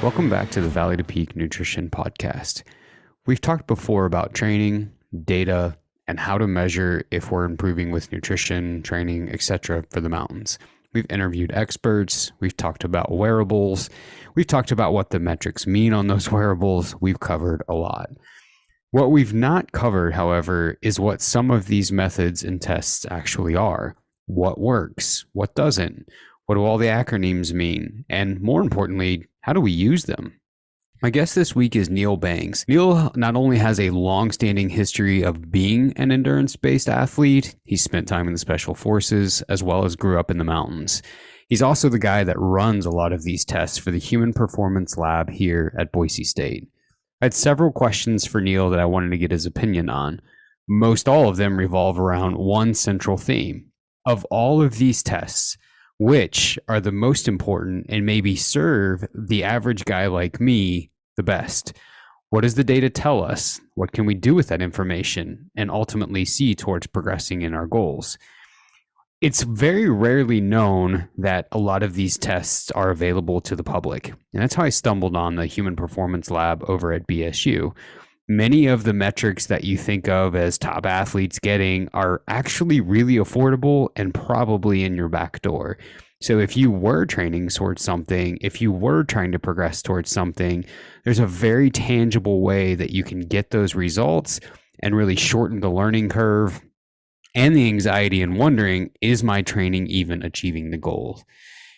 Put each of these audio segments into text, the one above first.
Welcome back to the Valley to Peak Nutrition Podcast. We've talked before about training, data, and how to measure if we're improving with nutrition, training, etc. for the mountains. We've interviewed experts. We've talked about wearables. We've talked about what the metrics mean on those wearables. We've covered a lot. What we've not covered, however, is what some of these methods and tests actually are. What works? What doesn't? What do all the acronyms mean? And more importantly, how do we use them? My guest this week is Neil Bangs. Neil not only has a long-standing history of being an endurance-based athlete, he spent time in the Special Forces, as well as grew up in the mountains. He's also the guy that runs a lot of these tests for the Human Performance Lab here at Boise State. I had several questions for Neil that I wanted to get his opinion on. Most all of them revolve around one central theme. Of all of these tests, which are the most important and maybe serve the average guy like me the best? What does the data tell us? What can we do with that information and ultimately see towards progressing in our goals? It's very rarely known that a lot of these tests are available to the public. And that's how I stumbled on the Human Performance Lab over at BSU. Many of the metrics that you think of as top athletes getting are actually really affordable and probably in your back door. So if you were training towards something, if you were trying to progress towards something, there's a very tangible way that you can get those results and really shorten the learning curve and the anxiety and wondering, is my training even achieving the goal?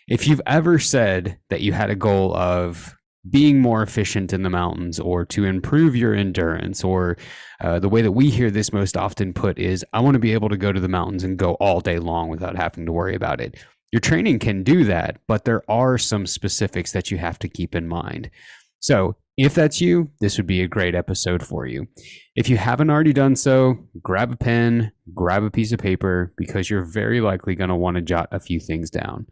If you've ever said that you had a goal of being more efficient in the mountains or to improve your endurance, or the way that we hear this most often put is, I want to be able to go to the mountains and go all day long without having to worry about it. Your training can do that, but there are some specifics that you have to keep in mind. So if that's you, this would be a great episode for you. If you haven't already done so, grab a pen, grab a piece of paper, because you're very likely going to want to jot a few things down.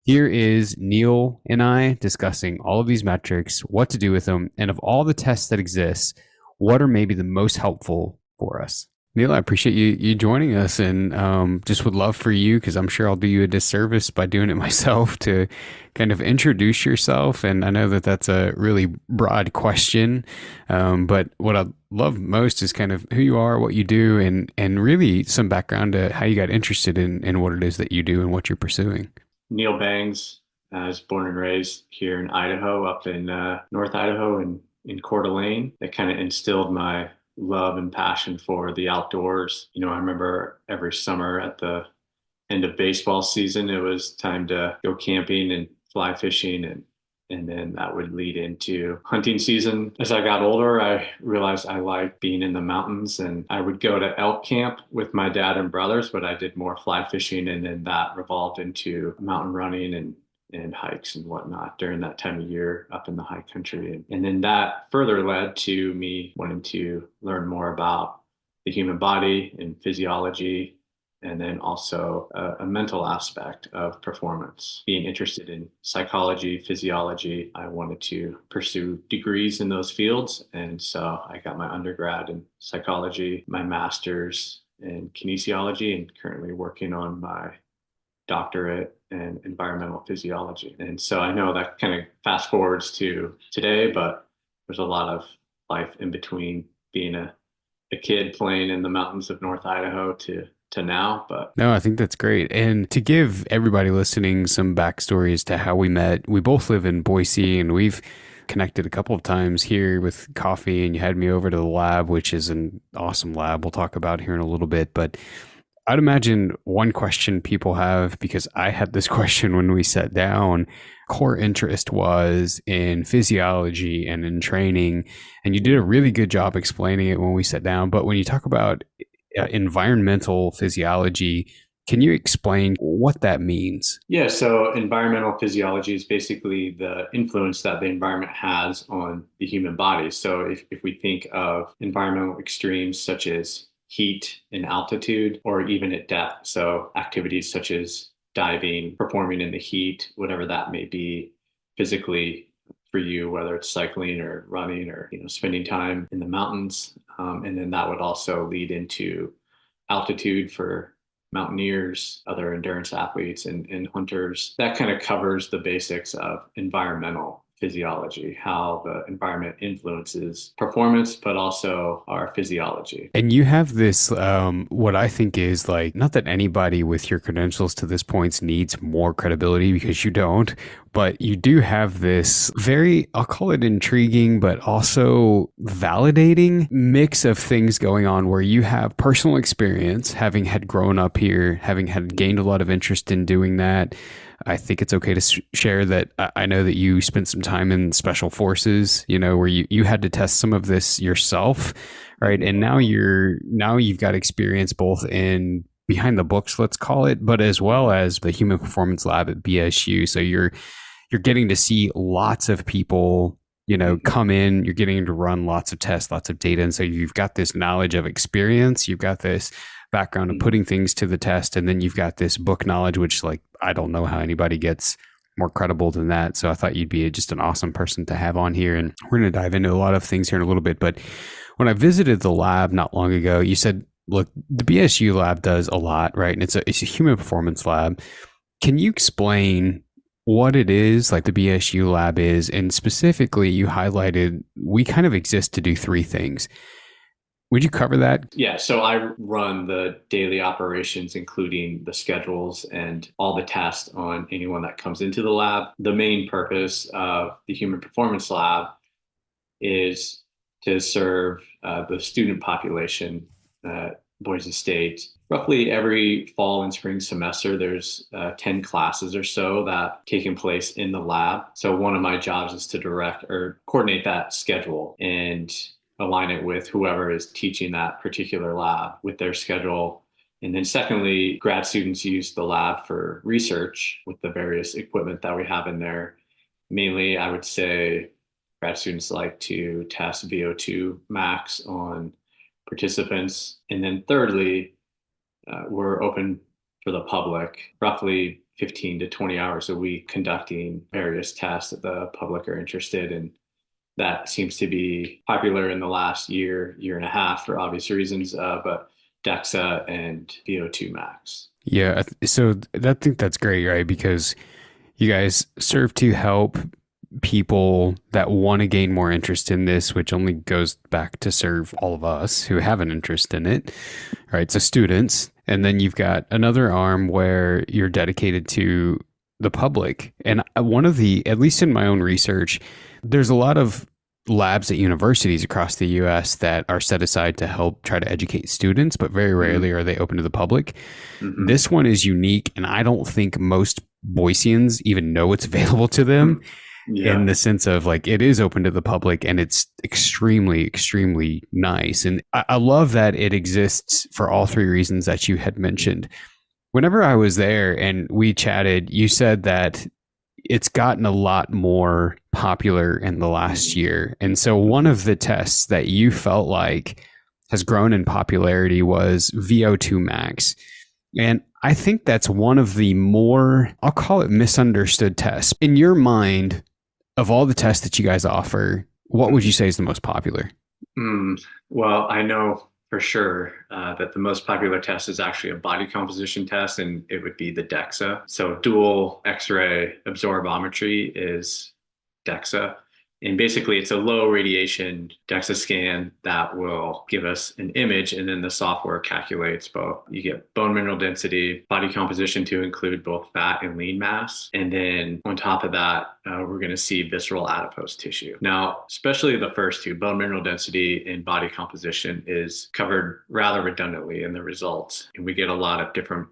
Here is Neil and I discussing all of these metrics, what to do with them, and of all the tests that exist, what are maybe the most helpful for us. Neil, I appreciate you joining us, and just would love for you, because I'm sure I'll do you a disservice by doing it myself, to kind of introduce yourself. And I know that that's a really broad question, but what I love most is kind of who you are, what you do, and really some background to how you got interested in what it is that you do and what you're pursuing. Neil Bangs. I was born and raised here in Idaho, up in North Idaho in Coeur d'Alene. That kind of instilled my love and passion for the outdoors. I remember every summer at the end of baseball season, it was time to go camping and fly fishing, and then that would lead into hunting season. As I got older, I realized I liked being in the mountains, and I would go to elk camp with my dad and brothers, but I did more fly fishing, and then that revolved into mountain running and hikes and whatnot during that time of year up in the high country. And then that further led to me wanting to learn more about the human body and physiology, and then also a mental aspect of performance. Being interested in psychology, physiology, I wanted to pursue degrees in those fields. And so I got my undergrad in psychology, my master's in kinesiology, and currently working on my doctorate in environmental physiology. And so I know that kind of fast forwards to today, but there's a lot of life in between being a kid playing in the mountains of North Idaho to now. But no, I think that's great. And to give everybody listening some backstory as to how we met, we both live in Boise, and we've connected a couple of times here with coffee, and you had me over to the lab, which is an awesome lab we'll talk about here in a little bit. But I'd imagine one question people have, because I had this question when we sat down, core interest was in physiology and in training, and you did a really good job explaining it when we sat down. But when you talk about environmental physiology, can you explain what that means? Yeah, so environmental physiology is basically the influence that the environment has on the human body. So if we think of environmental extremes such as heat and altitude, or even at depth, so activities such as diving, performing in the heat, whatever that may be physically for you, whether it's cycling or running or spending time in the mountains. And then that would also lead into altitude for mountaineers, other endurance athletes, and hunters. That kind of covers the basics of environmental physiology, how the environment influences performance, but also our physiology. And you have this, what I think is like, not that anybody with your credentials to this point needs more credibility because you don't, but you do have this very, I'll call it intriguing, but also validating mix of things going on where you have personal experience, having had grown up here, having had gained a lot of interest in doing that. I think it's okay to share that I know that you spent some time in special forces, where you had to test some of this yourself, right? And now you've got experience both in behind the books, let's call it, but as well as the Human Performance Lab at BSU. So you're getting to see lots of people, come in, you're getting to run lots of tests, lots of data. And so you've got this knowledge of experience, you've got this background of putting things to the test, and then you've got this book knowledge, which like, I don't know how anybody gets more credible than that. So I thought you'd be just an awesome person to have on here. And we're going to dive into a lot of things here in a little bit. But when I visited the lab not long ago, you said, look, the BSU lab does a lot, right? And it's a human performance lab. Can you explain what it is, like the BSU lab is? And specifically, you highlighted, we kind of exist to do three things. Would you cover that? Yeah, so I run the daily operations, including the schedules and all the tests on anyone that comes into the lab. The main purpose of the Human Performance Lab is to serve the student population at Boise State. Roughly every fall and spring semester, there's 10 classes or so that taking place in the lab. So one of my jobs is to direct or coordinate that schedule and align it with whoever is teaching that particular lab with their schedule. And then secondly, grad students use the lab for research with the various equipment that we have in there. Mainly, I would say grad students like to test VO2 Max on participants. And then thirdly, we're open for the public, roughly 15 to 20 hours a week, conducting various tests that the public are interested in. That seems to be popular in the last year and a half for obvious reasons, but DEXA and VO2 Max. Yeah, so I think that's great, right? Because you guys serve to help people that want to gain more interest in this, which only goes back to serve all of us who have an interest in it, right? So students, and then you've got another arm where you're dedicated to the public. And one of the, at least in my own research, there's a lot of labs at universities across the US that are set aside to help try to educate students, but very rarely are they open to the public. Mm-hmm. This one is unique, and I don't think most Boiseans even know it's available to them. Yeah. In the sense of like, it is open to the public, and it's extremely, extremely nice. And I love that it exists for all three reasons that you had mentioned. Whenever I was there and we chatted, you said that it's gotten a lot more popular in the last year. And so one of the tests that you felt like has grown in popularity was VO2 Max. And I think that's one of the more, I'll call it misunderstood tests. In your mind, of all the tests that you guys offer, what would you say is the most popular? Well, I know for sure that the most popular test is actually a body composition test, and it would be the DEXA. So dual X-ray absorbometry is DEXA. And basically, it's a low radiation DEXA scan that will give us an image, and then the software calculates both. You get bone mineral density, body composition to include both fat and lean mass. And then on top of that, we're going to see visceral adipose tissue. Now, especially the first two, bone mineral density and body composition, is covered rather redundantly in the results. And we get a lot of different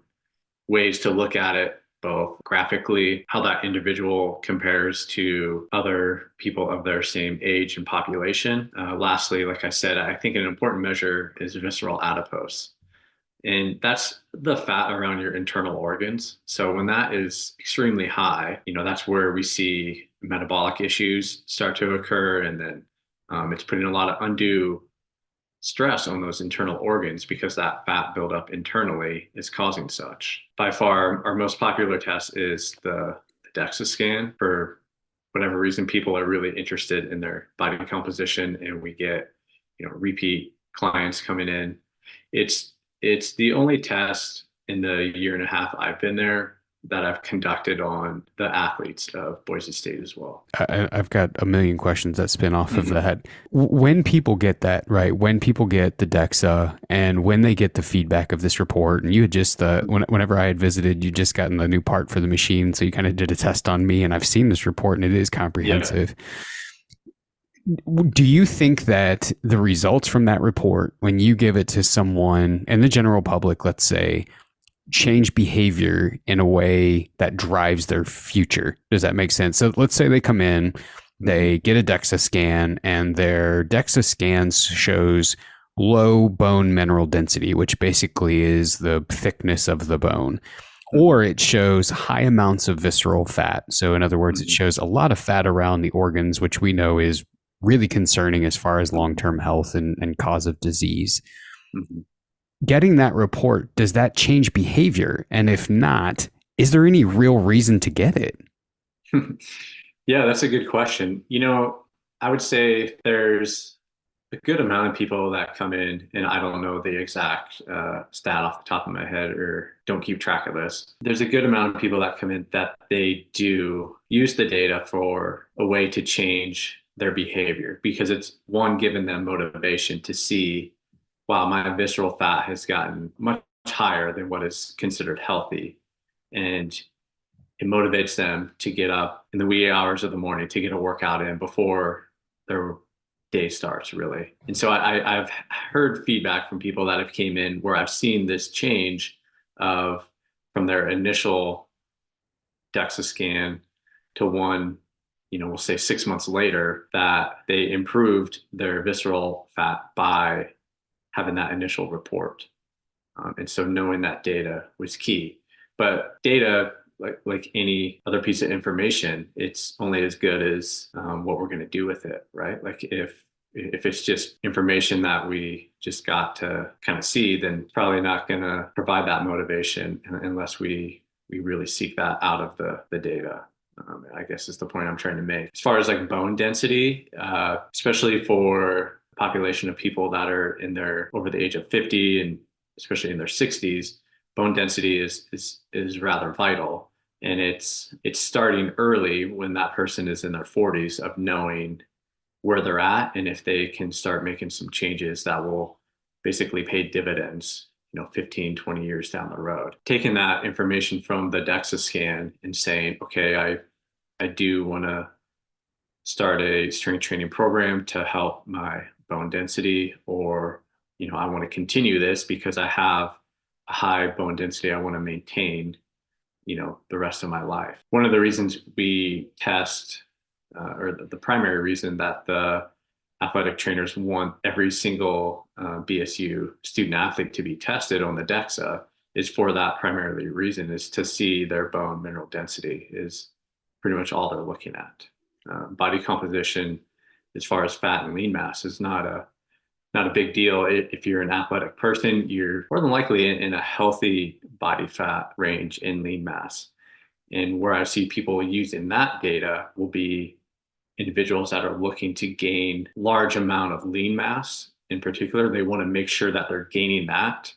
ways to look at it, both graphically, how that individual compares to other people of their same age and population. Lastly, like I said, I think an important measure is visceral adipose. And that's the fat around your internal organs. So when that is extremely high, that's where we see metabolic issues start to occur. And then it's putting a lot of undue stress on those internal organs because that fat buildup internally is causing such. By far, our most popular test is the DEXA scan. For whatever reason, people are really interested in their body composition, and we get, repeat clients coming in. It's the only test in the year and a half I've been there that I've conducted on the athletes of Boise State as well. I've got a million questions that spin off of Mm-hmm. that. When people get that, right? When people get the DEXA and when they get the feedback of this report, and you had just, whenever I had visited, you just gotten the new part for the machine. So you kind of did a test on me, and I've seen this report and it is comprehensive. Do you think that the results from that report, when you give it to someone in the general public, let's say, change behavior in a way that drives their future? Does that make sense? So let's say they come in, they get a DEXA scan, and their DEXA scans shows low bone mineral density, which basically is the thickness of the bone, or it shows high amounts of visceral fat. So in other words, it shows a lot of fat around the organs, which we know is really concerning as far as long-term health and cause of disease. Mm-hmm. Getting that report, does that change behavior? And if not, is there any real reason to get it? Yeah, that's a good question. I would say there's a good amount of people that come in, and I don't know the exact stat off the top of my head or don't keep track of this. There's a good amount of people that come in that they do use the data for a way to change their behavior, because it's one, giving them motivation to see, wow, my visceral fat has gotten much higher than what is considered healthy. And it motivates them to get up in the wee hours of the morning to get a workout in before their day starts, really. And so I've heard feedback from people that have came in where I've seen this change of from their initial DEXA scan to one, we'll say 6 months later, that they improved their visceral fat by having that initial report. And so knowing that data was key. But data, like any other piece of information, it's only as good as what we're going to do with it, right? Like if it's just information that we just got to kind of see, then it's probably not going to provide that motivation unless we really seek that out of the data. I guess is the point I'm trying to make. As far as like bone density, especially for a population of people that are over the age of 50 and especially in their 60s, bone density is rather vital. And it's starting early when that person is in their 40s of knowing where they're at, and if they can start making some changes that will basically pay dividends 15, 20 years down the road. Taking that information from the DEXA scan and saying, okay, I do want to start a strength training program to help my bone density, or, I want to continue this because I have a high bone density I want to maintain, the rest of my life. One of the reasons we test, or the primary reason that the athletic trainers want every single BSU student athlete to be tested on the DEXA is for that primarily reason, is to see their bone mineral density is pretty much all they're looking at. Body composition, as far as fat and lean mass, is not a big deal. If you're an athletic person, you're more than likely in a healthy body fat range in lean mass. And where I see people using that data will be individuals that are looking to gain large amount of lean mass. In particular, they want to make sure that they're gaining that,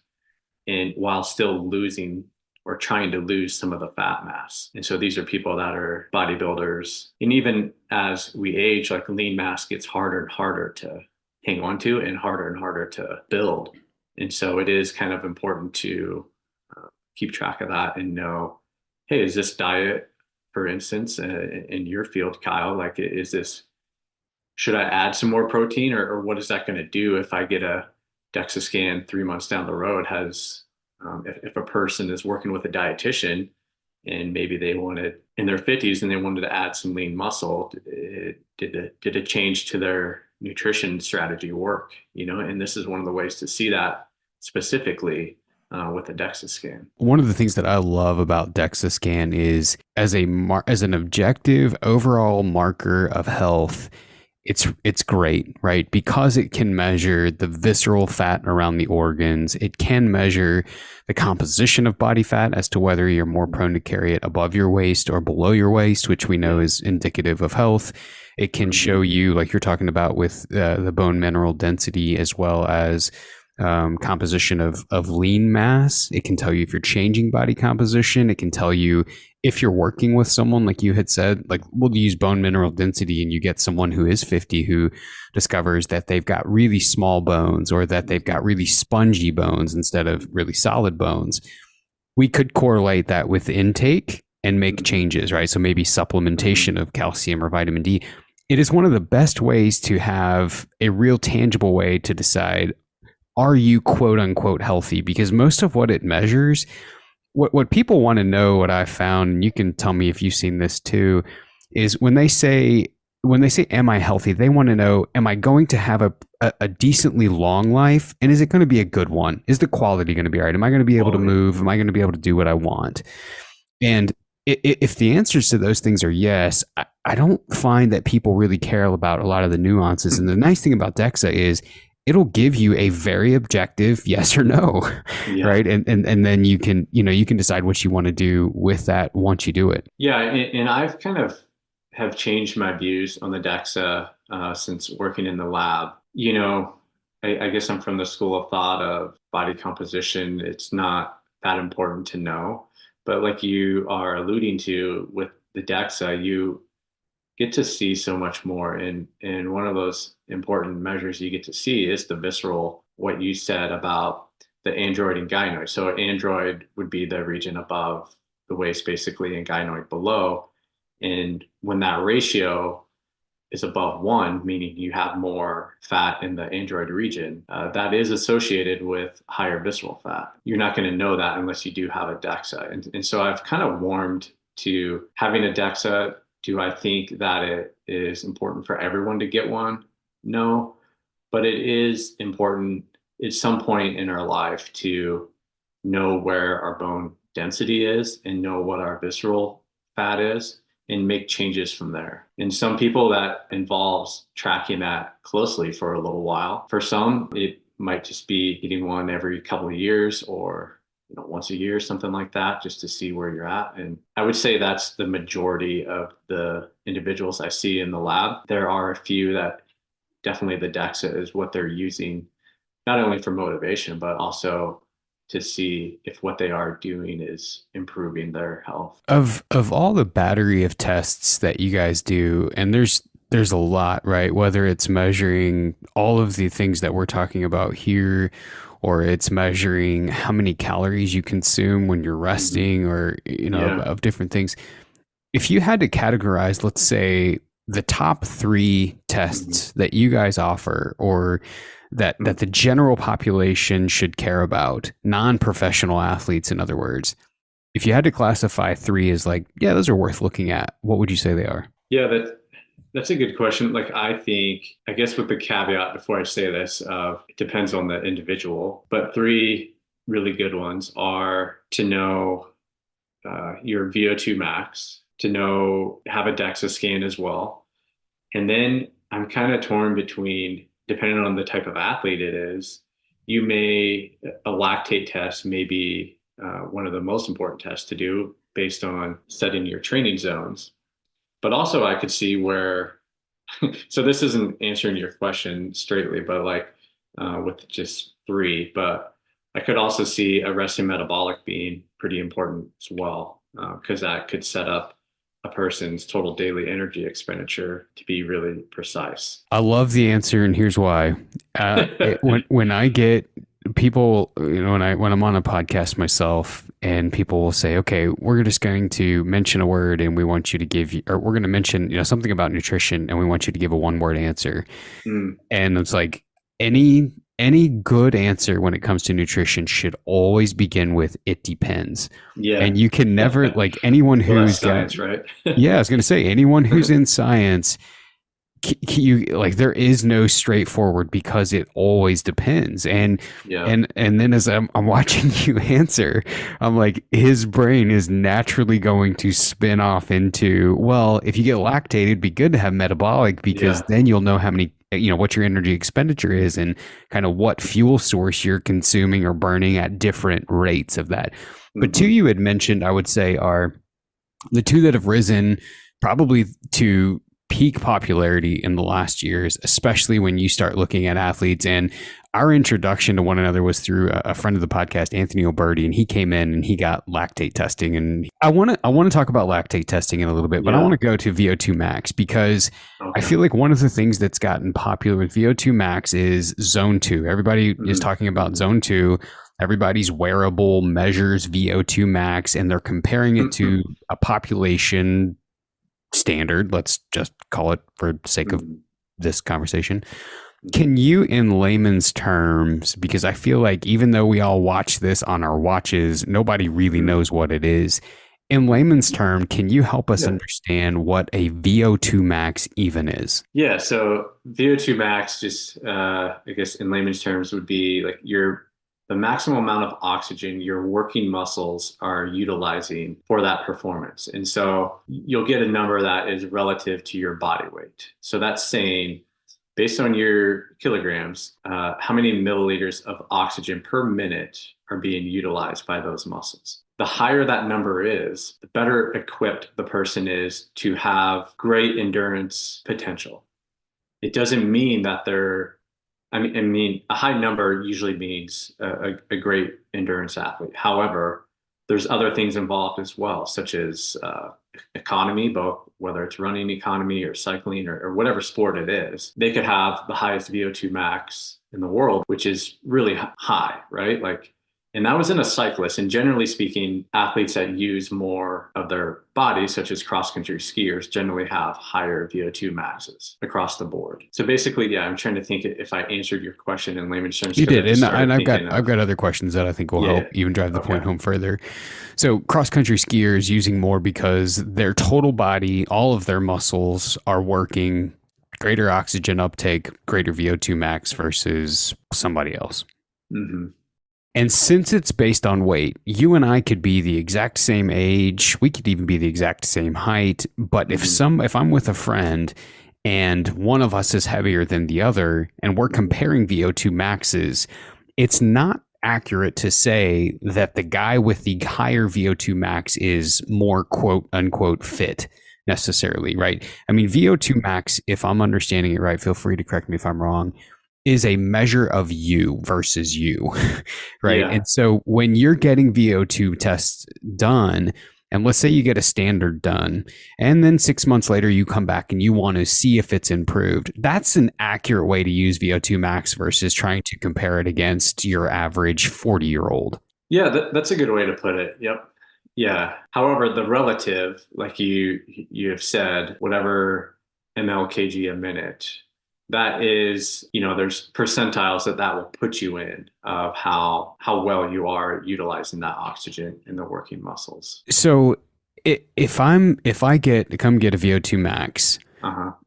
and while still losing or trying to lose some of the fat mass. And so these are people that are bodybuilders. And even as we age, like lean mass gets harder and harder to hang on to and harder to build. And so it is kind of important to keep track of that and know, hey, is this diet, for instance, in your field, Kyle, like, should I add some more protein, or what is that going to do if I get a DEXA scan 3 months down the road? If a person is working with a dietitian and maybe they wanted in their 50s and they wanted to add some lean muscle, did a change to their nutrition strategy work? And this is one of the ways to see that specifically with the DEXA scan. One of the things that I love about DEXA scan is as an objective overall marker of health, it's great, right? Because it can measure the visceral fat around the organs. It can measure the composition of body fat as to whether you're more prone to carry it above your waist or below your waist, which we know is indicative of health. It can show you, like you're talking about with the bone mineral density, as well as composition of lean mass. It can tell you if you're changing body composition. It can tell you if you're working with someone, like you had said, like we'll use bone mineral density, and you get someone who is 50 who discovers that they've got really small bones, or that they've got really spongy bones instead of really solid bones. We could correlate that with intake and make changes, right? So maybe supplementation of calcium or vitamin D. It is one of the best ways to have a real tangible way to decide, are you quote unquote healthy? Because most of what it measures, what people want to know, what I've found, and you can tell me if you've seen this too, is when they say, am I healthy? They want to know, am I going to have a decently long life? And is it going to be a good one? Is the quality going to be all right? Am I going to be able to move? Am I going to be able to do what I want? And if the answers to those things are yes, I don't find that people really care about a lot of the nuances. And the nice thing about DEXA is it'll give you a very objective yes or no, right? And then you can decide what you want to do with that once you do it. Yeah, and I've kind of have changed my views on the DEXA since working in the lab. I guess I'm from the school of thought of body composition. It's not that important to know. But like you are alluding to with the DEXA, you get to see so much more. And one of those important measures you get to see is the visceral, what you said about the android and gynoid. So android would be the region above the waist, basically, and gynoid below. And when that ratio is above 1, meaning you have more fat in the android region, that is associated with higher visceral fat. You're not going to know that unless you do have a DEXA. And so I've kind of warmed to having a DEXA. Do I think that it is important for everyone to get one? No, but it is important at some point in our life to know where our bone density is and know what our visceral fat is, and make changes from there. And some people, that involves tracking that closely for a little while. For some, it might just be getting one every couple of years, or once a year, something like that, just to see where you're at. And I would say that's the majority of the individuals I see in the lab. There are a few that definitely the DEXA is what they're using, not only for motivation, but also to see if what they are doing is improving their health. Of all the battery of tests that you guys do, and there's a lot, right? Whether it's measuring all of the things that we're talking about here, or it's measuring how many calories you consume when you're resting, or of different things. If you had to categorize, let's say, the top 3 tests that you guys offer, or that the general population should care about, non-professional athletes, in other words, if you had to classify 3 as like, yeah, those are worth looking at, what would you say they are? Yeah, that's a good question. Like, I guess with the caveat before I say this, it depends on the individual, but 3 really good ones are to know your VO2 max, to have a DEXA scan as well. And then I'm kind of torn between, depending on the type of athlete it is, a lactate test may be one of the most important tests to do based on setting your training zones. But also I could see where, so this isn't answering your question straightly, but with just 3, but I could also see a resting metabolic being pretty important as well, because that could set up a person's total daily energy expenditure to be really precise. I love the answer, and here's why. When I get people, when I'm on a podcast myself, and people will say, okay, we're just going to mention a word, and we want you to give, or we're going to mention something about nutrition, and we want you to give a 1-word answer. And it's like, any good answer when it comes to nutrition should always begin with "it depends." Yeah. And you can never, like, anyone who's science, right? Yeah, I was going to say, anyone who's in science, there is no straightforward, because it always depends. And then as I'm watching you answer, I'm like, his brain is naturally going to spin off into, well, if you get lactate, it'd be good to have metabolic, because then you'll know how many, what your energy expenditure is, and kind of what fuel source you're consuming or burning at different rates of that. But 2 you had mentioned, I would say, are the 2 that have risen probably to peak popularity in the last years, especially when you start looking at athletes. And our introduction to one another was through a friend of the podcast, Anthony O'Berty, and he came in and he got lactate testing. And I want to talk about lactate testing in a little bit, but I want to go to VO2 max because I feel like one of the things that's gotten popular with VO2 max is zone 2. Everybody is talking about zone 2. Everybody's wearable measures VO2 max, and they're comparing it to a population standard. Let's just call it, for the sake of this conversation. Can you, in layman's terms, because I feel like even though we all watch this on our watches, nobody really knows what it is. In layman's term, can you help us understand what a VO2 max even is? Yeah, so VO2 max, just I guess in layman's terms, would be like the maximum amount of oxygen your working muscles are utilizing for that performance. And so you'll get a number that is relative to your body weight. So that's saying, based on your kilograms, how many milliliters of oxygen per minute are being utilized by those muscles. The higher that number is, the better equipped the person is to have great endurance potential. It doesn't mean that I mean, a high number usually means a great endurance athlete. However, there's other things involved as well, such as economy, both whether it's running economy or cycling or whatever sport it is. They could have the highest VO2 max in the world, which is really high, right? And that was in a cyclist. And generally speaking, athletes that use more of their body, such as cross-country skiers, generally have higher VO2 maxes across the board. So basically, yeah, I'm trying to think if I answered your question in layman's terms. You did, and I've got other questions that I think will help even drive the point home further. So cross-country skiers using more because their total body, all of their muscles are working, greater oxygen uptake, greater VO2 max versus somebody else. Mm-hmm. And since it's based on weight, you and I could be the exact same age. We could even be the exact same height. But if I'm with a friend and one of us is heavier than the other and we're comparing VO2 maxes, it's not accurate to say that the guy with the higher VO2 max is more quote unquote fit necessarily, right? I mean, VO2 max, if I'm understanding it right, feel free to correct me if I'm wrong, is a measure of you versus you, right? Yeah. And so when you're getting VO2 tests done, and let's say you get a standard done, and then 6 months later you come back and you want to see if it's improved, that's an accurate way to use VO2 max versus trying to compare it against your average 40-year-old. Yeah, that's a good way to put it. Yep. Yeah. However, the relative, like you have said, whatever ml kg a minute, that is, there's percentiles that will put you in of how well you are utilizing that oxygen in the working muscles. So if I get a VO2 max,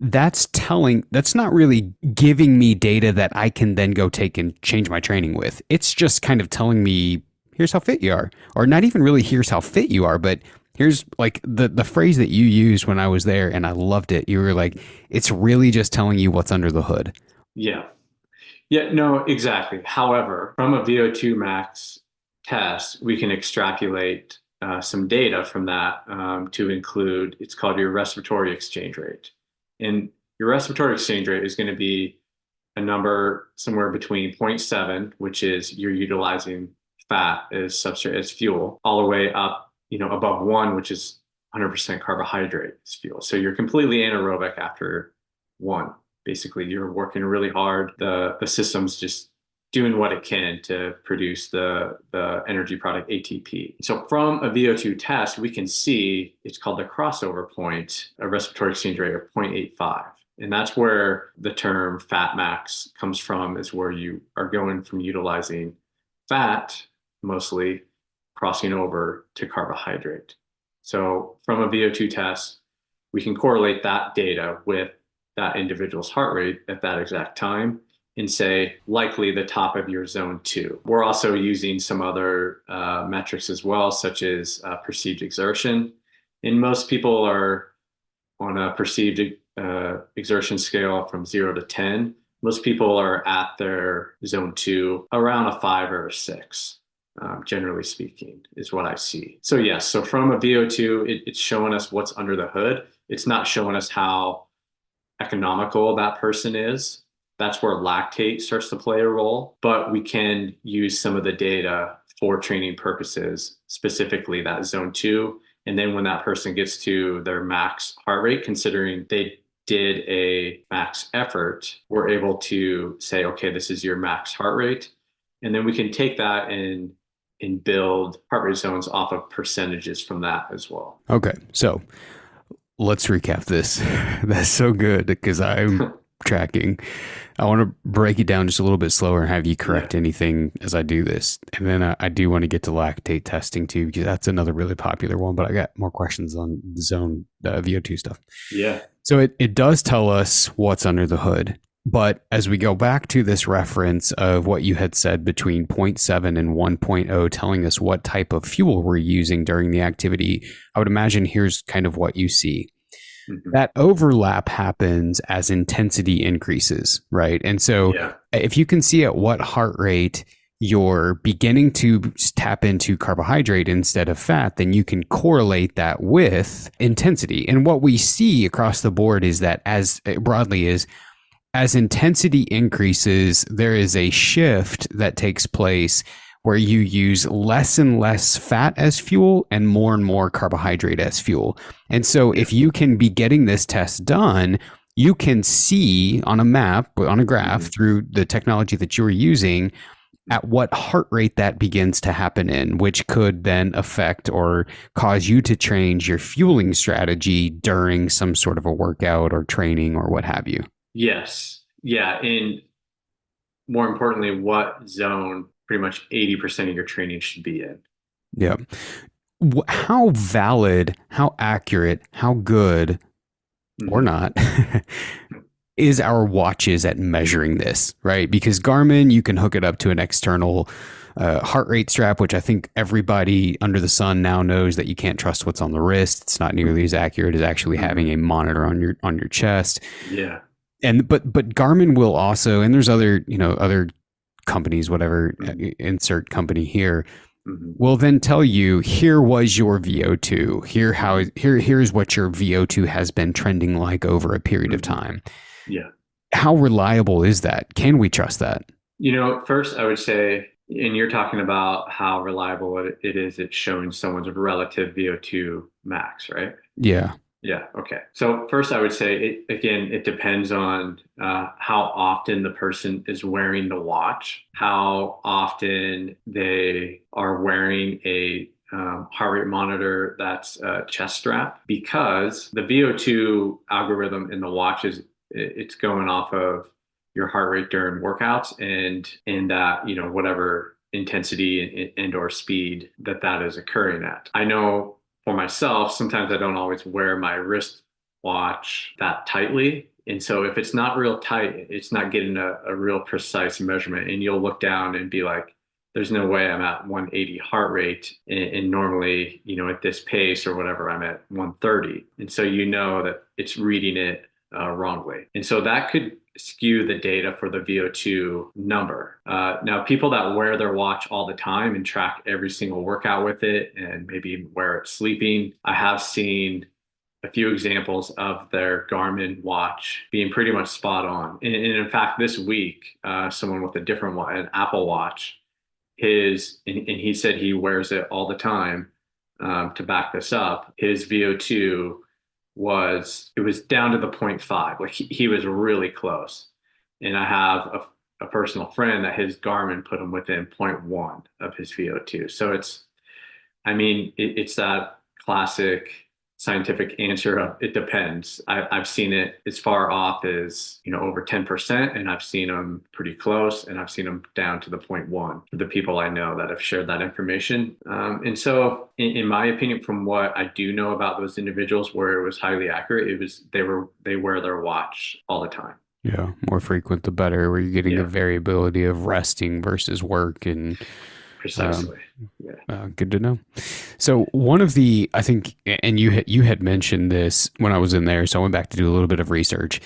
that's not really giving me data that I can then go take and change my training with. It's just kind of telling me, here's how fit you are, or not even really here's how fit you are, but here's like the phrase that you used when I was there, and I loved it. You were like, it's really just telling you what's under the hood. Yeah. Yeah, no, exactly. However, from a VO2 max test, we can extrapolate some data from that to include, it's called your respiratory exchange rate. And your respiratory exchange rate is going to be a number somewhere between 0.7, which is you're utilizing fat as substrate, as fuel, all the way up above 1, which is 100% carbohydrate as fuel. So you're completely anaerobic after 1. Basically, you're working really hard. The system's just doing what it can to produce the energy product ATP. So from a VO2 test, we can see it's called the crossover point, a respiratory exchange rate of 0.85. And that's where the term fat max comes from, is where you are going from utilizing fat mostly, crossing over to carbohydrate. So from a VO2 test, we can correlate that data with that individual's heart rate at that exact time and say, likely the top of your zone 2. We're also using some other metrics as well, such as perceived exertion. And most people are on a perceived exertion scale from 0 to 10. Most people are at their zone 2 around a 5 or a 6. Generally speaking, is what I see. So yes, so from a VO2, it's showing us what's under the hood. It's not showing us how economical that person is, that's where lactate starts to play a role. But we can use some of the data for training purposes, specifically that zone 2. And then when that person gets to their max heart rate, considering they did a max effort, we're able to say, okay, this is your max heart rate. And then we can take that and build heart rate zones off of percentages from that as well. Okay. So let's recap this. That's so good because I'm tracking. I want to break it down just a little bit slower and have you correct anything as I do this. And then I do want to get to lactate testing too, because that's another really popular one, but I got more questions on the zone VO2 stuff. Yeah. So it does tell us what's under the hood. But as we go back to this reference of what you had said between 0.7 and 1.0, telling us what type of fuel we're using during the activity, I would imagine here's kind of what you see. Mm-hmm. That overlap happens as intensity increases, right? And so if you can see at what heart rate you're beginning to tap into carbohydrate instead of fat, then you can correlate that with intensity. And what we see across the board is that as intensity increases, there is a shift that takes place where you use less and less fat as fuel and more carbohydrate as fuel. And so if you can be getting this test done, you can see on a map, on a graph through the technology that you're using, at what heart rate that begins to happen in, which could then affect or cause you to change your fueling strategy during some sort of a workout or training or what have you. Yes. Yeah. And more importantly, what zone pretty much 80% of your training should be in. Yeah. How valid, how accurate, how good or not is our watches at measuring this, right? Because Garmin, you can hook it up to an external heart rate strap, which I think everybody under the sun now knows that you can't trust what's on the wrist. It's not nearly as accurate as actually having a monitor on your chest. Yeah. And but Garmin will also, and there's other companies, whatever, insert company here, will then tell you, here was your VO2, here's what your VO2 has been trending like over a period of time. Yeah. How reliable is that? Can we trust that? First I would say, and you're talking about how reliable it is at showing someone's relative VO2 max, right? Yeah. Yeah. Okay. So first I would say, it depends on how often the person is wearing the watch, how often they are wearing a heart rate monitor that's a chest strap, because the VO2 algorithm in the watch it's going off of your heart rate during workouts and that, whatever intensity and or speed that is occurring at. I know for myself, sometimes I don't always wear my wrist watch that tightly. And so if it's not real tight, it's not getting a real precise measurement. And you'll look down and be like, there's no way I'm at 180 heart rate. And normally, at this pace or whatever, I'm at 130. And so that it's reading it wrongly. And so that could skew the data for the VO2 number. Now, people that wear their watch all the time and track every single workout with it and maybe wear it sleeping, I have seen a few examples of their Garmin watch being pretty much spot on. And in fact, this week, someone with a different one, an Apple Watch, and he said he wears it all the time to back this up. His VO2 was down to the 0.5. Like he was really close. And I have a personal friend that his Garmin put him within 0.1 of his VO2. So it's that classic scientific answer of it depends. I've seen it as far off as, over 10%, and I've seen them pretty close, and I've seen them down to the 0.1 for the people I know that have shared that information. And so in my opinion, from what I do know about those individuals where it was highly accurate, they wear their watch all the time. Yeah. More frequent, the better, where you're getting a variability of resting versus work and precisely. Good to know. So one of the, I think, and you had mentioned this when I was in there, so I went back to do a little bit of research.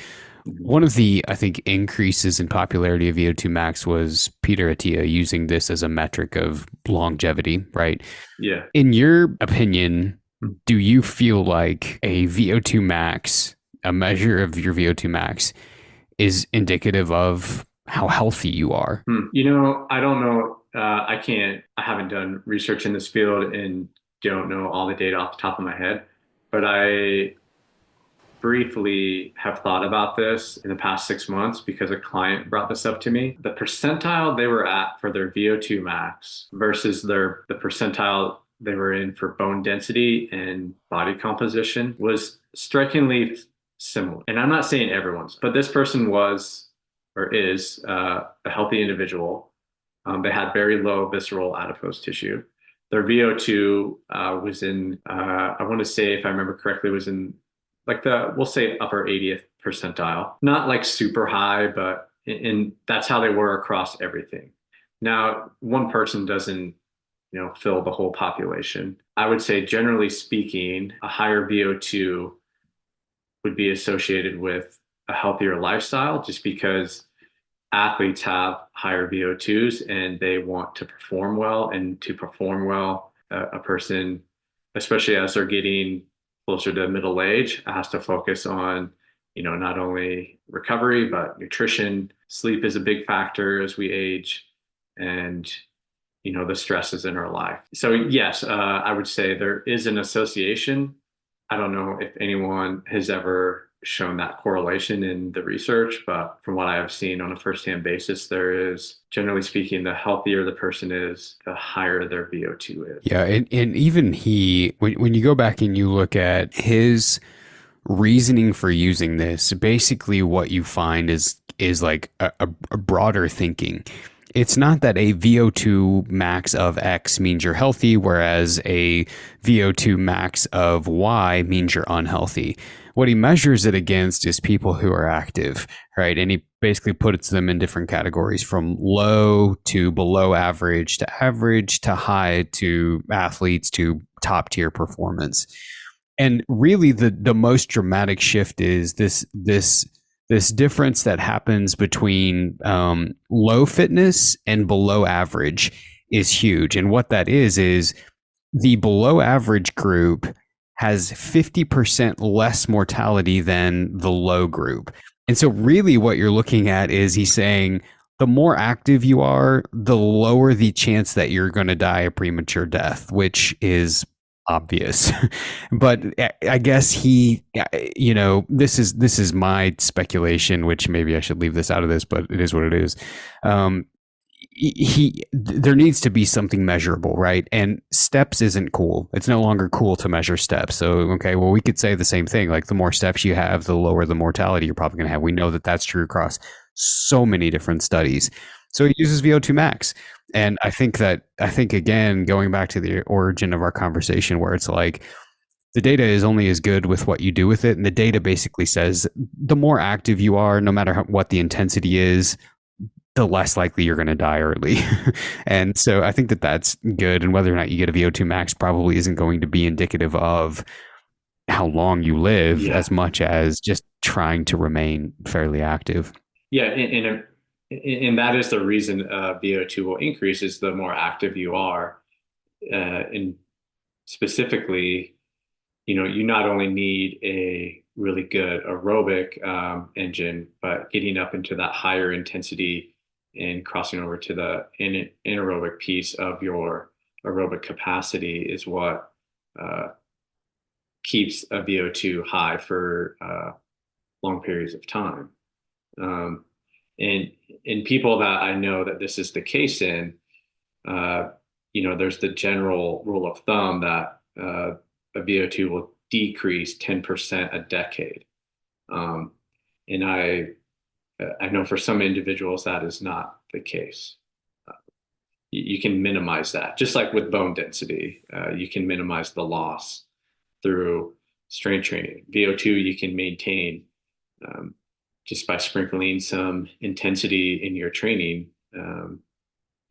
One of the, I think, increases in popularity of VO2 Max was Peter Attia using this as a metric of longevity, right? Yeah. In your opinion, do you feel like a VO2 Max, a measure of your VO2 Max, is indicative of how healthy you are? I don't know. I haven't done research in this field and don't know all the data off the top of my head, but I briefly have thought about this in the past 6 months because a client brought this up to me. The percentile they were at for their VO2 max versus the percentile they were in for bone density and body composition was strikingly similar. And I'm not saying everyone's, but this person was or is a healthy individual. They had very low visceral adipose tissue. Their VO2 was in, I want to say, if I remember correctly, was in like we'll say upper 80th percentile. Not like super high, but that's how they were across everything. Now, one person doesn't, fill the whole population. I would say, generally speaking, a higher VO2 would be associated with a healthier lifestyle just because athletes have higher VO2s and they want to perform well. And to perform well, a person, especially as they're getting closer to middle age, has to focus on, not only recovery, but nutrition. Sleep is a big factor as we age, and, the stresses in our life. So yes, I would say there is an association. I don't know if anyone has ever shown that correlation in the research, but from what I have seen on a firsthand basis, there is, generally speaking, the healthier the person is, the higher their VO2 is. Yeah, and even when you go back and you look at his reasoning for using this, basically what you find is like a broader thinking. It's not that a VO2 max of X means you're healthy, whereas a VO2 max of Y means you're unhealthy. What he measures it against is people who are active, right? And he basically puts them in different categories, from low to below average to high to athletes to top tier performance. And really the most dramatic shift is this difference that happens between low fitness and below average is huge. And what that is the below average group has 50% less mortality than the low group. And so really what you're looking at is he's saying the more active you are, the lower the chance that you're going to die a premature death, which is obvious. But I guess this is my speculation, which maybe I should leave this out of this, but it is what it is. There needs to be something measurable, right? And steps isn't cool. It's no longer cool to measure steps. So, okay, well, we could say the same thing. Like, the more steps you have, the lower the mortality you're probably going to have. We know that that's true across so many different studies. So he uses VO2 max. And I think again, going back to the origin of our conversation, where it's like, the data is only as good with what you do with it. And the data basically says the more active you are, no matter what the intensity is, the less likely you're going to die early. And so I think that that's good. And whether or not you get a VO2 max probably isn't going to be indicative of how long you live, as much as just trying to remain fairly active. Yeah. And that is the reason VO2 will increase, is the more active you are. And specifically, you not only need a really good aerobic engine, but getting up into that higher intensity and crossing over to the anaerobic piece of your aerobic capacity is what keeps a VO2 high for long periods of time. And in people that I know that this is the case in, there's the general rule of thumb that a VO2 will decrease 10% a decade. And I know for some individuals that is not the case. You can minimize that, just like with bone density. You can minimize the loss through strength training. VO2 you can maintain just by sprinkling some intensity in your training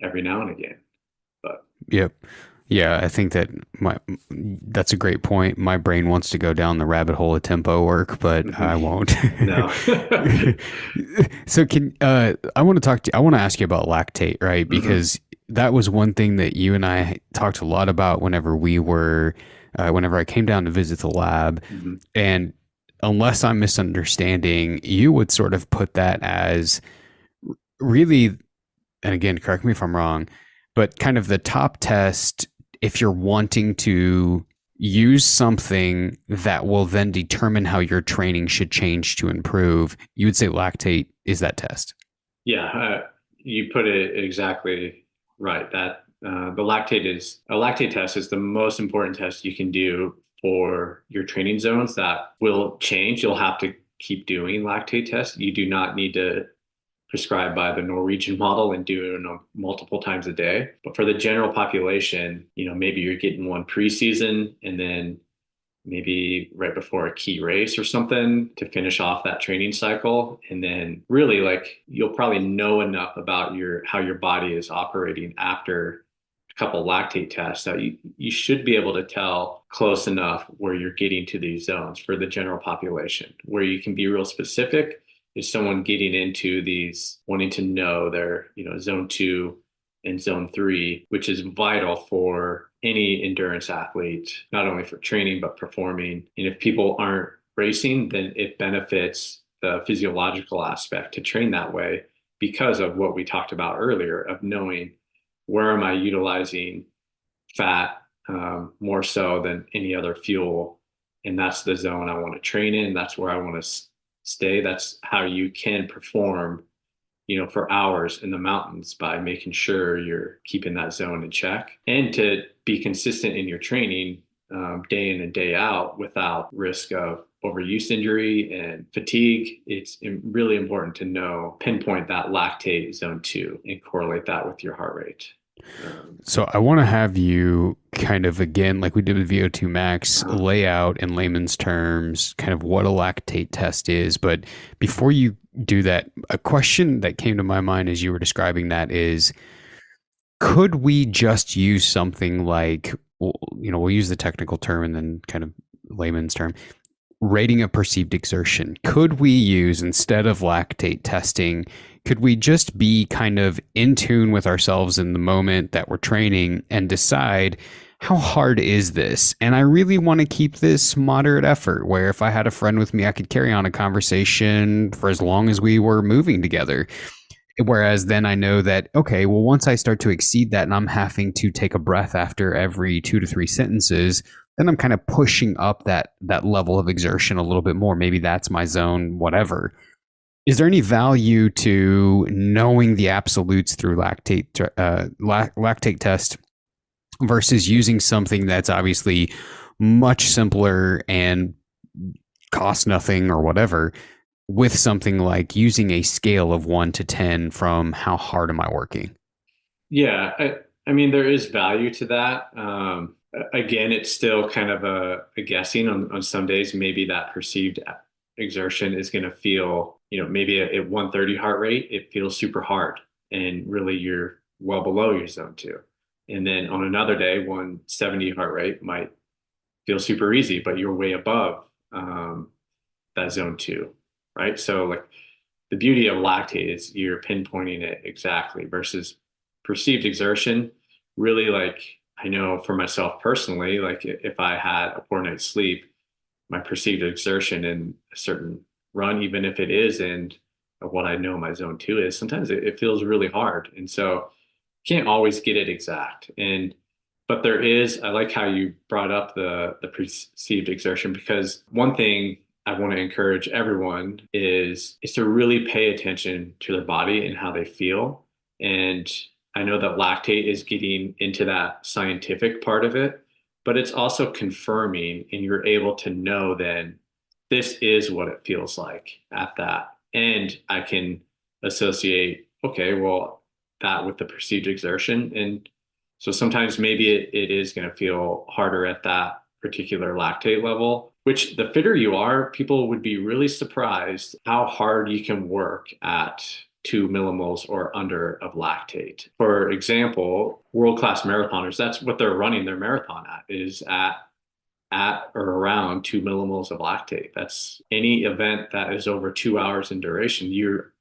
every now and again. But yep. Yeah, I think that's a great point. My brain wants to go down the rabbit hole of tempo work, but I won't. No. So I want to ask you about lactate, right? Because that was one thing that you and I talked a lot about whenever I came down to visit the lab. And unless I'm misunderstanding, you would sort of put that as really, and again, correct me if I'm wrong, but kind of the top test if you're wanting to use something that will then determine how your training should change to improve, you would say lactate is that test. Yeah, you put it exactly right. That the lactate test is the most important test you can do for your training zones that will change. You'll have to keep doing lactate tests. You do not need to prescribe by the Norwegian model and do it multiple times a day. But for the general population, maybe you're getting one preseason and then maybe right before a key race or something to finish off that training cycle. And then really like you'll probably know enough about how your body is operating after a couple lactate tests that you should be able to tell close enough where you're getting to these zones for the general population. Where you can be real specific is someone getting into these, wanting to know their, zone 2 and zone 3, which is vital for any endurance athlete, not only for training, but performing. And if people aren't racing, then it benefits the physiological aspect to train that way because of what we talked about earlier of knowing where am I utilizing fat more so than any other fuel. And that's the zone I want to train in. That's where I want to stay. That's how you can perform, for hours in the mountains by making sure you're keeping that zone in check and to be consistent in your training day in and day out without risk of overuse injury and fatigue. It's really important to pinpoint that lactate zone 2 and correlate that with your heart rate. So I want to have you kind of, again, like we did with VO2 Max, lay out in layman's terms kind of what a lactate test is. But before you do that, a question that came to my mind as you were describing that is, could we just use something like, we'll use the technical term and then kind of layman's term, rating of perceived exertion. Could we use, instead of lactate testing, could we just be kind of in tune with ourselves in the moment that we're training and decide how hard is this? And I really want to keep this moderate effort where if I had a friend with me, I could carry on a conversation for as long as we were moving together. Whereas then I know that, okay, well, once I start to exceed that and I'm having to take a breath after every 2 to 3 sentences, then I'm kind of pushing up that level of exertion a little bit more. Maybe that's my zone, whatever. Is there any value to knowing the absolutes through lactate test versus using something that's obviously much simpler and costs nothing or whatever, with something like using a scale of 1 to 10 from how hard am I working? Yeah, I mean, there is value to that. Again, it's still kind of a guessing on some days. Maybe that perceived exertion is going to feel, maybe at 130 heart rate, it feels super hard and really you're well below your zone 2. And then on another day, 170 heart rate might feel super easy, but you're way above that zone 2, right? So like the beauty of lactate is you're pinpointing it exactly versus perceived exertion. Really, like I know for myself personally, like if I had a poor night's sleep, my perceived exertion in a certain run, even if it is in what I know my zone 2 is, sometimes it feels really hard. And so can't always get it exact. But there is, I like how you brought up the perceived exertion, because one thing I want to encourage everyone is to really pay attention to their body and how they feel. And I know that lactate is getting into that scientific part of it, but it's also confirming, and you're able to know then this is what it feels like at that. And I can associate, okay, well, that with the perceived exertion. And so sometimes maybe it is going to feel harder at that particular lactate level, which the fitter you are, people would be really surprised how hard you can work at 2 millimoles or under of lactate. For example, world-class marathoners, that's what they're running their marathon at, is at or around 2 millimoles of lactate. That's any event that is over 2 hours in duration, you're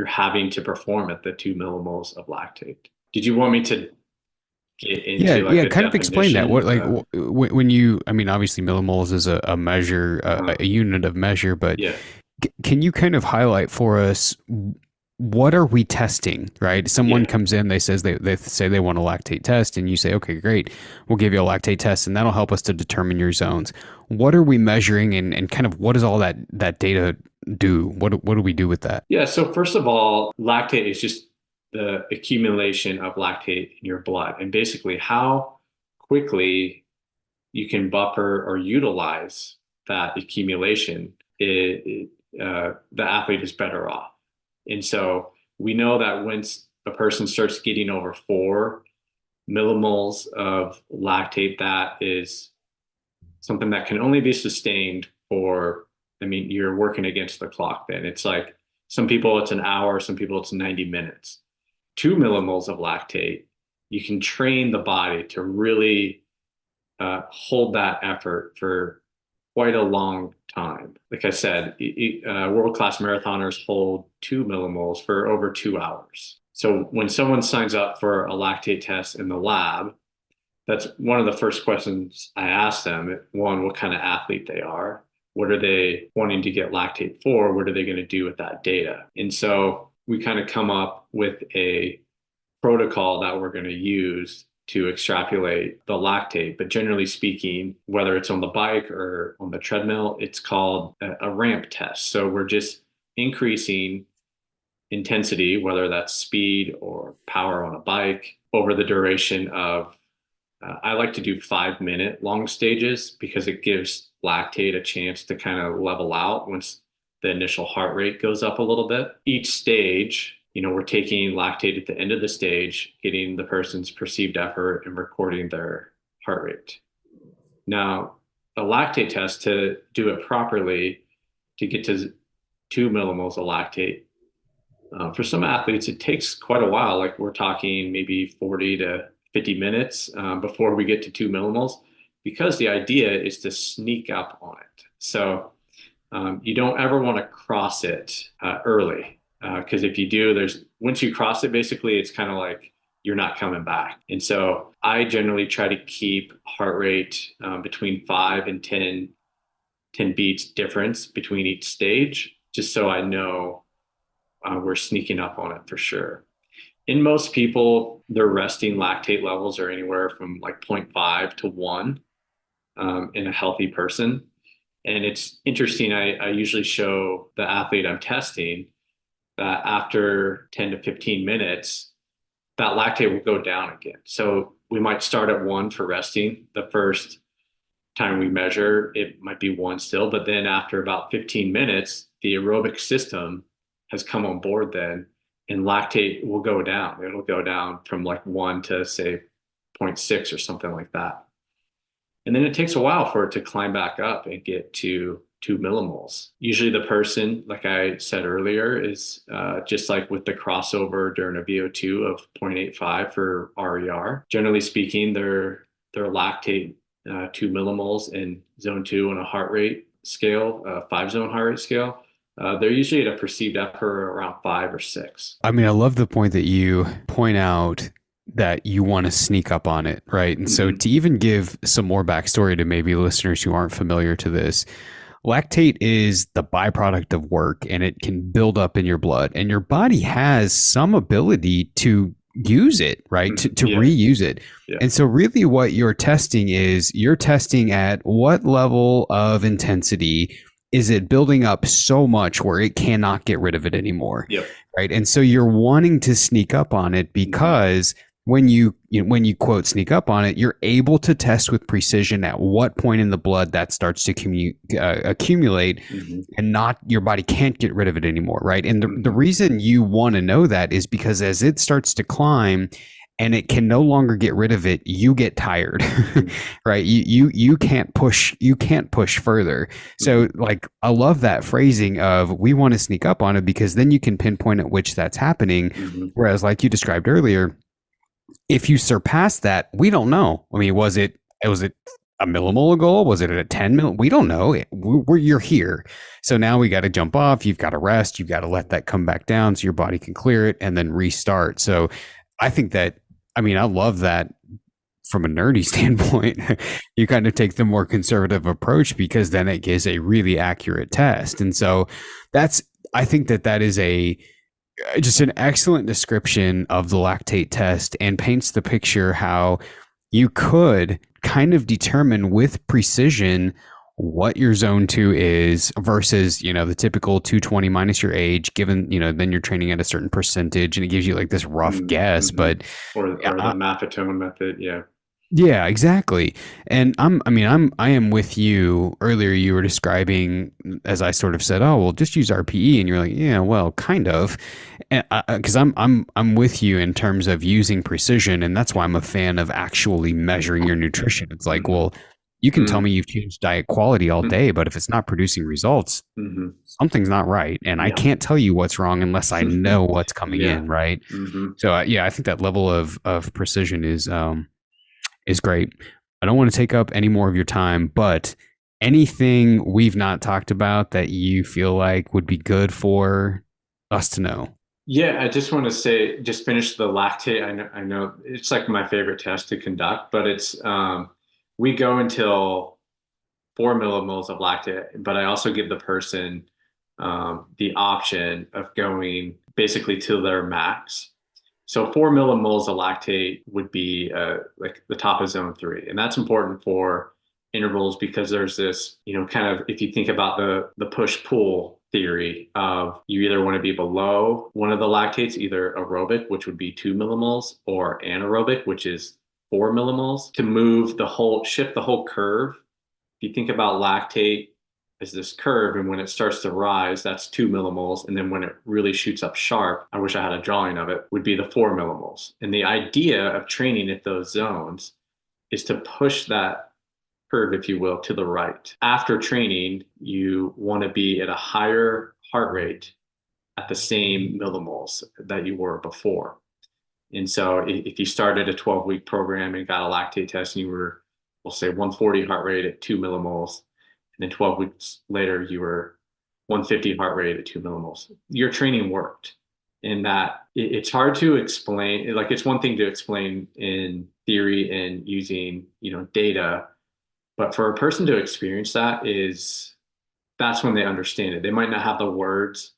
having to perform at the 2 millimoles of lactate. Did you want me to get Yeah, into like yeah. a Kind of explain that. definition What, like, of, when you, I mean, obviously millimoles is a measure, uh, a unit of measure, but yeah, can you kind of highlight for us what are we testing, right? Someone yeah. comes in, they say they want a lactate test, and you say, okay, great, we'll give you a lactate test, and that'll help us to determine your zones. What are we measuring, and kind of what does all that data do? What do we do with that? Yeah, so first of all, lactate is just the accumulation of lactate in your blood, and basically how quickly you can buffer or utilize that accumulation, the athlete is better off. And so we know that once a person starts getting over 4 millimoles of lactate, that is something that can only be sustained for, I mean, you're working against the clock then. It's like some people it's an hour, some people it's 90 minutes. 2 millimoles of lactate, you can train the body to really hold that effort for quite a long time. Like I said, world-class marathoners hold 2 millimoles for over 2 hours. So when someone signs up for a lactate test in the lab, that's one of the first questions I ask them. One, what kind of athlete they are. What are they wanting to get lactate for? What are they going to do with that data? And so we kind of come up with a protocol that we're going to use to extrapolate the lactate. But generally speaking, whether it's on the bike or on the treadmill, it's called a ramp test. So we're just increasing intensity, whether that's speed or power on a bike, over the duration of I like to do 5 minute long stages because it gives lactate a chance to kind of level out once the initial heart rate goes up a little bit. Each stage, we're taking lactate at the end of the stage, getting the person's perceived effort and recording their heart rate. Now, a lactate test, to do it properly, to get to 2 millimoles of lactate, for some athletes, it takes quite a while. Like we're talking maybe 40 to 50 minutes before we get to 2 millimoles, because the idea is to sneak up on it. So you don't ever want to cross it early, because if you do, once you cross it, basically it's kind of like you're not coming back. And so I generally try to keep heart rate between 5 and 10 beats difference between each stage, just so I know we're sneaking up on it for sure. In most people, their resting lactate levels are anywhere from like 0.5 to 1 in a healthy person. And it's interesting, I usually show the athlete I'm testing that after 10 to 15 minutes, that lactate will go down again. So we might start at 1 for resting. The first time we measure, it might be 1 still, but then after about 15 minutes, the aerobic system has come on board then, and lactate will go down. It'll go down from like 1 to say 0.6 or something like that. And then it takes a while for it to climb back up and get to 2 millimoles. Usually the person, like I said earlier, is just like with the crossover during a VO2 of 0.85 for RER. Generally speaking, their lactate 2 millimoles in zone 2 on a heart rate scale, 5-zone heart rate scale. They're usually at a perceived effort around 5 or 6. I mean, I love the point that you point out that you want to sneak up on it, right? And so to even give some more backstory to maybe listeners who aren't familiar to this, lactate is the byproduct of work, and it can build up in your blood, and your body has some ability to use it, right? To reuse it. Yeah. And so really what you're testing at what level of intensity is it building up so much where it cannot get rid of it anymore. Yep. Right. And so you're wanting to sneak up on it because when you quote sneak up on it, you're able to test with precision at what point in the blood that starts to accumulate, and not your body can't get rid of it anymore. Right. And the reason you want to know that is because as it starts to climb and it can no longer get rid of it, you get tired, right? You can't push further. So like, I love that phrasing of we want to sneak up on it, because then you can pinpoint at which that's happening. Whereas like you described earlier, if you surpass that, we don't know. I mean, was it a millimole goal? Was it at 10 mil? We don't know. You're here. So now we got to jump off. You've got to rest. You've got to let that come back down so your body can clear it and then restart. So I think that, I mean, I love that from a nerdy standpoint, you kind of take the more conservative approach because then it gives a really accurate test. And so I think that is just an excellent description of the lactate test and paints the picture how you could kind of determine with precision what your zone 2 is versus, the typical 220 minus your age, given, then you're training at a certain percentage and it gives you like this rough guess. But or the Maffetone method. Yeah, exactly. And I am with you. Earlier you were describing, as I sort of said, oh, well, just use RPE, and you're like, yeah, well, kind of, because I'm with you in terms of using precision, and that's why I'm a fan of actually measuring your nutrition. It's like, well, you can tell me you've changed diet quality all day, but if it's not producing results, something's not right, and I can't tell you what's wrong unless I know what's coming in, right? So I think that level of precision is great. I don't want to take up any more of your time, but anything we've not talked about that you feel like would be good for us to know? Yeah, I just want to say, just finish the lactate. I know it's like my favorite test to conduct, but it's we go until 4 millimoles of lactate, but I also give the person the option of going basically to their max. So 4 millimoles of lactate would be like the top of zone 3. And that's important for intervals because there's this, kind of, if you think about the push-pull theory of you either want to be below one of the lactates, either aerobic, which would be 2 millimoles, or anaerobic, which is 4 millimoles, to shift the whole curve. If you think about lactate is this curve, and when it starts to rise, that's 2 millimoles, and then when it really shoots up sharp, I wish I had a drawing of it, would be the 4 millimoles. And the idea of training at those zones is to push that curve, if you will, to the right. After training, you want to be at a higher heart rate at the same millimoles that you were before. And so if you started a 12-week program and got a lactate test and you were, we'll say, 140 heart rate at 2 millimoles, and then 12 weeks later, you were 150 heart rate at 2 millimoles. Your training worked. In that it's hard to explain. Like, it's one thing to explain in theory and using, data, but for a person to experience that's when they understand it. They might not have the words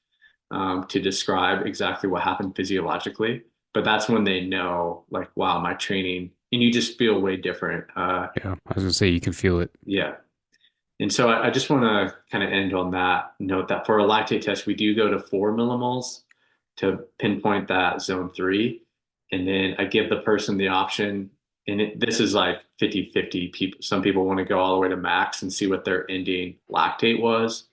to describe exactly what happened physiologically, but that's when they know, like, wow, my training, and you just feel way different. Yeah, I was gonna say you can feel it. Yeah. And so I just want to kind of end on that note that for a lactate test, we do go to 4 millimoles to pinpoint that zone 3. And then I give the person the option, and this is like 50-50. Some people want to go all the way to max and see what their ending lactate was.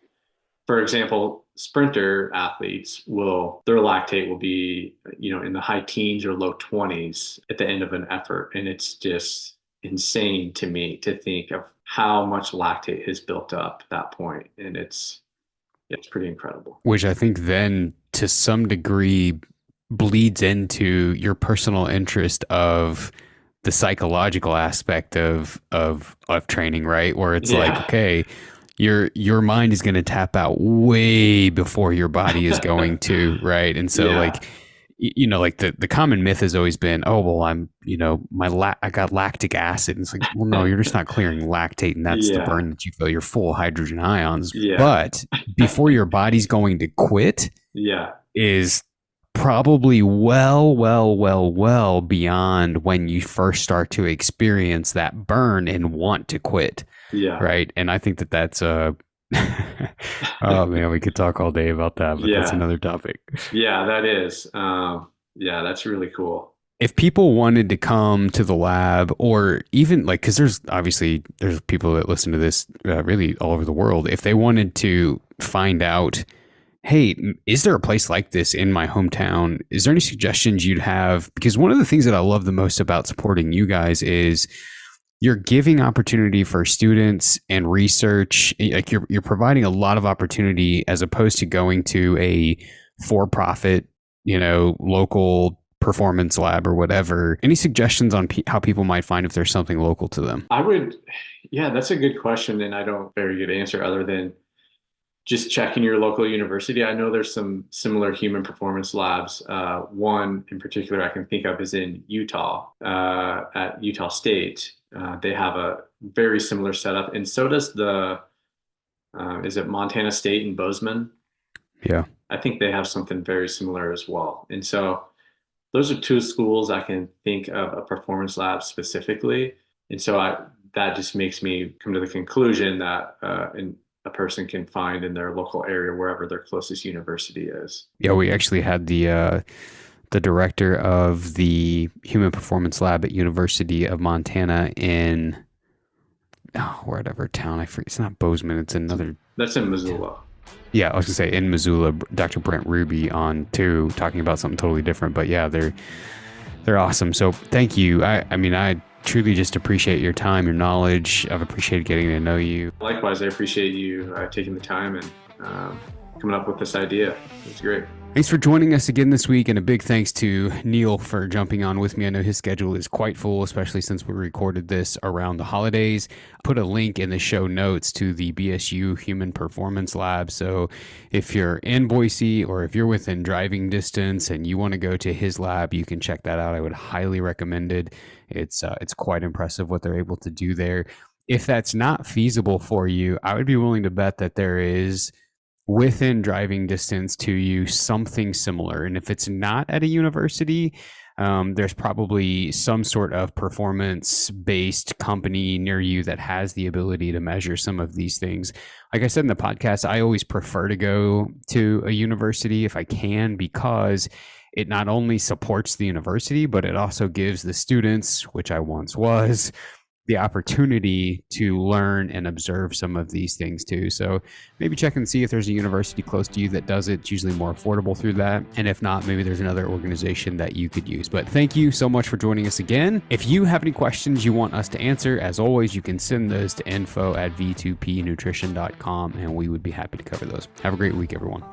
For example, sprinter athletes their lactate will be, in the high teens or low 20s at the end of an effort. And it's just insane to me to think of how much lactate has built up at that point. And it's pretty incredible. Which I think then to some degree bleeds into your personal interest of the psychological aspect of training, right? Where it's like, okay, your mind is going to tap out way before your body is going to, right? And so like, like the common myth has always been, oh, well, I'm, I got lactic acid. And it's like, well, no, you're just not clearing lactate. And that's the burn that you feel. You're full of hydrogen ions. Yeah. But before your body's going to quit is probably well beyond when you first start to experience that burn and want to quit. Yeah. Right. And I think that's oh man, we could talk all day about that, but that's another topic. Yeah, that is. That's really cool. If people wanted to come to the lab, or even like, because there's people that listen to this really all over the world. If they wanted to find out, hey, is there a place like this in my hometown? Is there any suggestions you'd have? Because one of the things that I love the most about supporting you guys is you're giving opportunity for students and research. Like you're providing a lot of opportunity as opposed to going to a for-profit, local performance lab or whatever. Any suggestions on how people might find if there's something local to them? That's a good question. And I don't very good answer other than just checking your local university. I know there's some similar human performance labs. One in particular I can think of is in Utah, at Utah State. They have a very similar setup, and so does is it Montana State in Bozeman? Yeah. I think they have something very similar as well. And so those are two schools I can think of a performance lab specifically. And so that just makes me come to the conclusion that a person can find in their local area, wherever their closest university is. Yeah, we actually had the director of the Human Performance Lab at University of Montana in whatever town. It's not Bozeman. It's another. That's in Missoula. Yeah, I was gonna say in Missoula. Dr. Brent Ruby on too, talking about something totally different. But yeah, they're awesome. So thank you. I mean, I truly just appreciate your time, your knowledge. I've appreciated getting to know you. Likewise, I appreciate you taking the time and coming up with this idea. It's great. Thanks for joining us again this week, and a big thanks to Neil for jumping on with me. I know his schedule is quite full, especially since we recorded this around the holidays. Put a link in the show notes to the BSU Human Performance Lab. So if you're in Boise or if you're within driving distance and you want to go to his lab, you can check that out. I would highly recommend it. It's quite impressive what they're able to do there. If that's not feasible for you, I would be willing to bet that there is within driving distance to you something similar. And if it's not at a university, there's probably some sort of performance-based company near you that has the ability to measure some of these things. Like I said in the podcast, I always prefer to go to a university if I can, because it not only supports the university, but it also gives the students, which I once was, the opportunity to learn and observe some of these things too. So maybe check and see if there's a university close to you that does it. It's usually more affordable through that. And if not, maybe there's another organization that you could use. But thank you so much for joining us again. If you have any questions you want us to answer, as always, you can send those to info@v2pnutrition.com and we would be happy to cover those. Have a great week, everyone.